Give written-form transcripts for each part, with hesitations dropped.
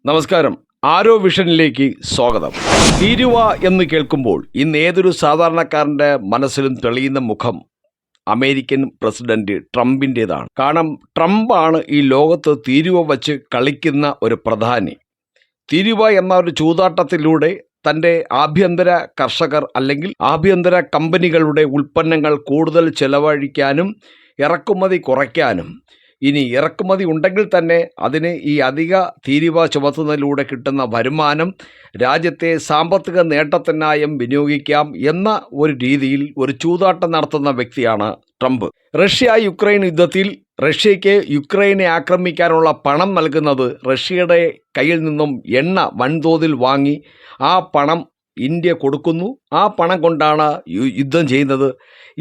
നമസ്കാരം. ആരോ വിഷനിലേക്ക് സ്വാഗതം. തീരുവ എന്ന് കേൾക്കുമ്പോൾ ഇന്ന് ഏതൊരു സാധാരണക്കാരൻ്റെ മനസ്സിലും തെളിയുന്ന മുഖം അമേരിക്കൻ പ്രസിഡന്റ് ട്രംപിൻ്റേതാണ്. കാരണം ട്രംപാണ് ഈ ലോകത്ത് തീരുവ വച്ച് കളിക്കുന്ന ഒരു പ്രധാനി. തീരുവ എന്ന ഒരു ചൂതാട്ടത്തിലൂടെ തൻ്റെ ആഭ്യന്തര കർഷകർ അല്ലെങ്കിൽ ആഭ്യന്തര കമ്പനികളുടെ ഉൽപ്പന്നങ്ങൾ കൂടുതൽ ചെലവഴിക്കാനും ഇറക്കുമതി കുറയ്ക്കാനും, ഇനി ഇറക്കുമതി ഉണ്ടെങ്കിൽ തന്നെ അതിന് ഈ അധിക തീരുവ ചുമത്തുന്നതിലൂടെ കിട്ടുന്ന വരുമാനം രാജ്യത്തെ സാമ്പത്തിക നേട്ടത്തിനായും വിനിയോഗിക്കാം എന്ന ഒരു രീതിയിൽ ഒരു ചൂതാട്ടം നടത്തുന്ന വ്യക്തിയാണ് ട്രംപ്. റഷ്യ യുക്രൈൻ യുദ്ധത്തിൽ റഷ്യയ്ക്ക് യുക്രൈനെ ആക്രമിക്കാനുള്ള പണം നൽകുന്നത് റഷ്യയുടെ കയ്യിൽ നിന്നും എണ്ണ വൻതോതിൽ വാങ്ങി ആ പണം ഇന്ത്യ കൊടുക്കുന്നു, ആ പണം കൊണ്ടാണ് യുദ്ധം ചെയ്യുന്നത്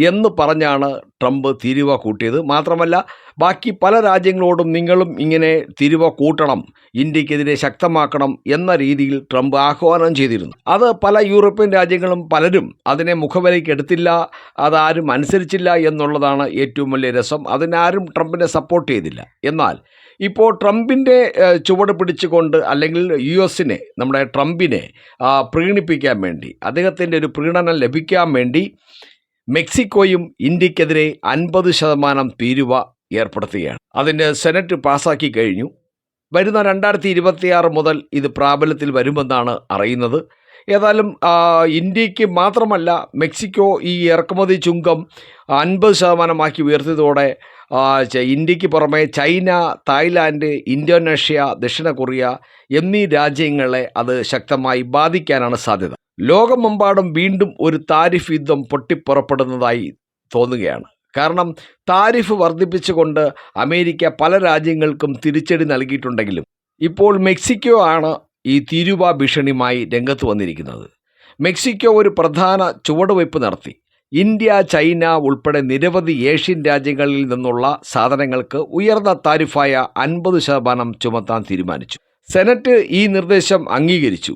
എന്ന് പറഞ്ഞാണ് ട്രംപ് തീരുവ കൂട്ടിയത്. മാത്രമല്ല ബാക്കി പല രാജ്യങ്ങളോടും നിങ്ങളും ഇങ്ങനെ തീരുവ കൂട്ടണം, ഇന്ത്യക്കെതിരെ ശക്തമാക്കണം എന്ന രീതിയിൽ ട്രംപ് ആഹ്വാനം ചെയ്തിരുന്നു. അത് പല യൂറോപ്യൻ രാജ്യങ്ങളും പലരും അതിനെ മുഖവിലയ്ക്ക് എടുത്തില്ല, അതാരും അനുസരിച്ചില്ല എന്നുള്ളതാണ് ഏറ്റവും വലിയ രസം. അതിനാരും ട്രംപിനെ സപ്പോർട്ട് ചെയ്തില്ല. എന്നാൽ ഇപ്പോൾ ട്രംപിൻ്റെ ചുവട് പിടിച്ചുകൊണ്ട് അല്ലെങ്കിൽ US-നെ, നമ്മുടെ ട്രംപിനെ പ്രീണിപ്പിക്കാൻ വേണ്ടി, അദ്ദേഹത്തിൻ്റെ ഒരു പ്രീണനം ലഭിക്കാൻ വേണ്ടി മെക്സിക്കോയും ഇന്ത്യക്കെതിരെ 50% തീരുവ ഏർപ്പെടുത്തുകയാണ്. അതിൻ്റെ സെനറ്റ് പാസ്സാക്കി കഴിഞ്ഞു. വരുന്ന 2026 മുതൽ ഇത് പ്രാബല്യത്തിൽ വരുമെന്നാണ് അറിയുന്നത്. ഏതായാലും ഇന്ത്യക്ക് മാത്രമല്ല, മെക്സിക്കോ ഈ ഇറക്കുമതി ചുങ്കം 50% ഉയർത്തിയതോടെ ഇന്ത്യക്ക് പുറമെ ചൈന, തായ്ലാൻഡ്, ഇന്തോനേഷ്യ, ദക്ഷിണ കൊറിയ എന്നീ രാജ്യങ്ങളെ അത് ശക്തമായി ബാധിക്കാനാണ് സാധ്യത. ലോകമെമ്പാടും വീണ്ടും ഒരു താരിഫ് യുദ്ധം പൊട്ടിപ്പുറപ്പെടുന്നതായി തോന്നുകയാണ്. കാരണം താരിഫ് വർദ്ധിപ്പിച്ചുകൊണ്ട് അമേരിക്ക പല രാജ്യങ്ങൾക്കും തിരിച്ചടി നൽകിയിട്ടുണ്ടെങ്കിലും ഇപ്പോൾ മെക്സിക്കോ ആണ് ഈ തീരുവ ഭീഷണിയുമായി രംഗത്ത് വന്നിരിക്കുന്നത്. മെക്സിക്കോ ഒരു പ്രധാന ചുവടുവയ്പ് നടത്തി. ഇന്ത്യ, ചൈന ഉൾപ്പെടെ നിരവധി ഏഷ്യൻ രാജ്യങ്ങളിൽ നിന്നുള്ള സാധനങ്ങൾക്ക് ഉയർന്ന താരിഫായ 50% ചുമത്താൻ തീരുമാനിച്ചു. സെനറ്റ് ഈ നിർദ്ദേശം അംഗീകരിച്ചു.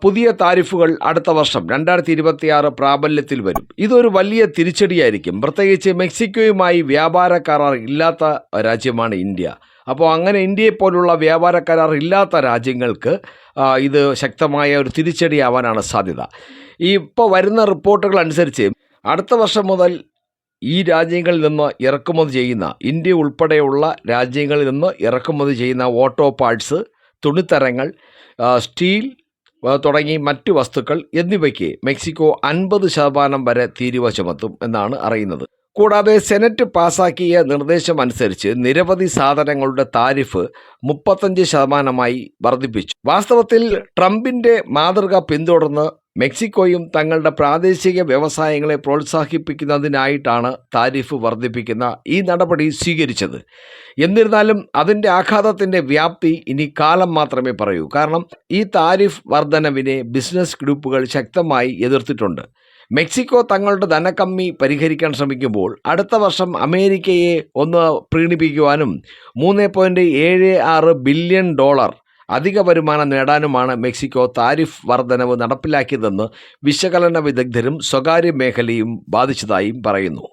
പുതിയ താരിഫുകൾ അടുത്ത വർഷം 2026 പ്രാബല്യത്തിൽ വരും. ഇതൊരു വലിയ തിരിച്ചടിയായിരിക്കും. പ്രത്യേകിച്ച് മെക്സിക്കോയുമായി വ്യാപാര കരാർ ഇല്ലാത്ത രാജ്യമാണ് ഇന്ത്യ. അപ്പോൾ അങ്ങനെ ഇന്ത്യയെപ്പോലുള്ള വ്യാപാര കരാർ ഇല്ലാത്ത രാജ്യങ്ങൾക്ക് ഇത് ശക്തമായ ഒരു തിരിച്ചടിയാവാനാണ് സാധ്യത. ഇപ്പോൾ വരുന്ന റിപ്പോർട്ടുകൾ അനുസരിച്ച് അടുത്ത വർഷം മുതൽ ഈ രാജ്യങ്ങളിൽ നിന്ന് ഇറക്കുമതി ചെയ്യുന്ന, ഇന്ത്യ ഉൾപ്പെടെയുള്ള രാജ്യങ്ങളിൽ നിന്ന് ഇറക്കുമതി ചെയ്യുന്ന ഓട്ടോ പാർട്സ്, തുണിത്തരങ്ങൾ, സ്റ്റീൽ തുടങ്ങി മറ്റു വസ്തുക്കൾ എന്നിവയ്ക്ക് മെക്സിക്കോ 50% വരെ തീരുവ ചുമത്തും എന്നാണ് അറിയുന്നത്. കൂടാതെ സെനറ്റ് പാസാക്കിയ നിർദ്ദേശം അനുസരിച്ച് നിരവധി സാധനങ്ങളുടെ താരിഫ് 35% വർദ്ധിപ്പിച്ചു. വാസ്തവത്തിൽ ട്രംപിൻ്റെ മാതൃക പിന്തുടർന്ന് മെക്സിക്കോയും തങ്ങളുടെ പ്രാദേശിക വ്യവസായങ്ങളെ പ്രോത്സാഹിപ്പിക്കുന്നതിനായിട്ടാണ് താരിഫ് വർദ്ധിപ്പിക്കുന്ന ഈ നടപടി സ്വീകരിച്ചത്. എന്നിരുന്നാലും അതിൻ്റെ ആഘാതത്തിൻ്റെ വ്യാപ്തി ഇനി കാലം മാത്രമേ പറയൂ. കാരണം ഈ താരിഫ് വർധനവിനെ ബിസിനസ് ഗ്രൂപ്പുകൾ ശക്തമായി എതിർത്തിട്ടുണ്ട്. മെക്സിക്കോ തങ്ങളുടെ ധനക്കമ്മി പരിഹരിക്കാൻ ശ്രമിക്കുമ്പോൾ അടുത്ത വർഷം അമേരിക്കയെ ഒന്ന് പ്രീണിപ്പിക്കുവാനും $3.76 ബില്യൺ അധിക വരുമാനം നേടാനുമാണ് മെക്സിക്കോ താരിഫ് വർധനവ് നടപ്പിലാക്കിയതെന്ന് വിശകലന വിദഗ്ധരും സ്വകാര്യ മേഖലയും ബാധിച്ചതായും പറയുന്നു.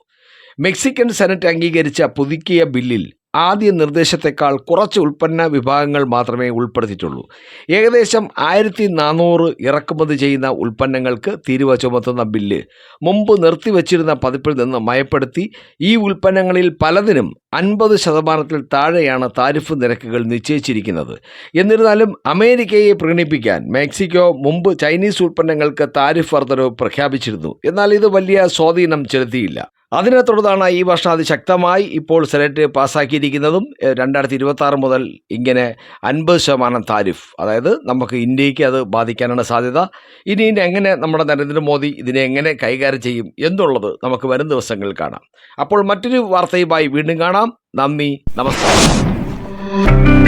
മെക്സിക്കൻ സെനറ്റ് അംഗീകരിച്ച പുതുക്കിയ ബില്ലിൽ ആദ്യ നിർദ്ദേശത്തെക്കാൾ കുറച്ച് ഉൽപ്പന്ന വിഭാഗങ്ങൾ മാത്രമേ ഉൾപ്പെടുത്തിയിട്ടുള്ളൂ. ഏകദേശം 1400 ഇറക്കുമതി ചെയ്യുന്ന ഉൽപ്പന്നങ്ങൾക്ക് തീരുവ ചുമത്തുന്ന ബില്ല് മുമ്പ് നിർത്തിവച്ചിരുന്ന പതിപ്പിൽ നിന്ന് മയപ്പെടുത്തി ഈ ഉൽപ്പന്നങ്ങളിൽ പലതിനും 50% താഴെയാണ് താരിഫ് നിരക്കുകൾ നിശ്ചയിച്ചിരിക്കുന്നത്. എന്നിരുന്നാലും അമേരിക്കയെ പ്രീണിപ്പിക്കാൻ മെക്സിക്കോ മുമ്പ് ചൈനീസ് ഉൽപ്പന്നങ്ങൾക്ക് താരിഫ് വർധനവ് പ്രഖ്യാപിച്ചിരുന്നു. എന്നാൽ ഇത് വലിയ സ്വാധീനം ചെലുത്തിയില്ല. അതിനെ തുടർന്നാണ് ഈ വർഷം അതിശക്തമായി ഇപ്പോൾ സെനറ്റ് പാസ്സാക്കിയിരിക്കുന്നതും 2026 മുതൽ ഇങ്ങനെ 50% താരിഫ്, അതായത് നമുക്ക് ഇന്ത്യക്ക് അത് ബാധിക്കാനാണ് സാധ്യത. ഇനി എങ്ങനെ നമ്മുടെ നരേന്ദ്രമോദി ഇതിനെ എങ്ങനെ കൈകാര്യം ചെയ്യും എന്നുള്ളത് നമുക്ക് വരും ദിവസങ്ങളിൽ കാണാം. അപ്പോൾ മറ്റൊരു വാർത്തയുമായി വീണ്ടും കാണാം. നന്ദി, നമസ്കാരം.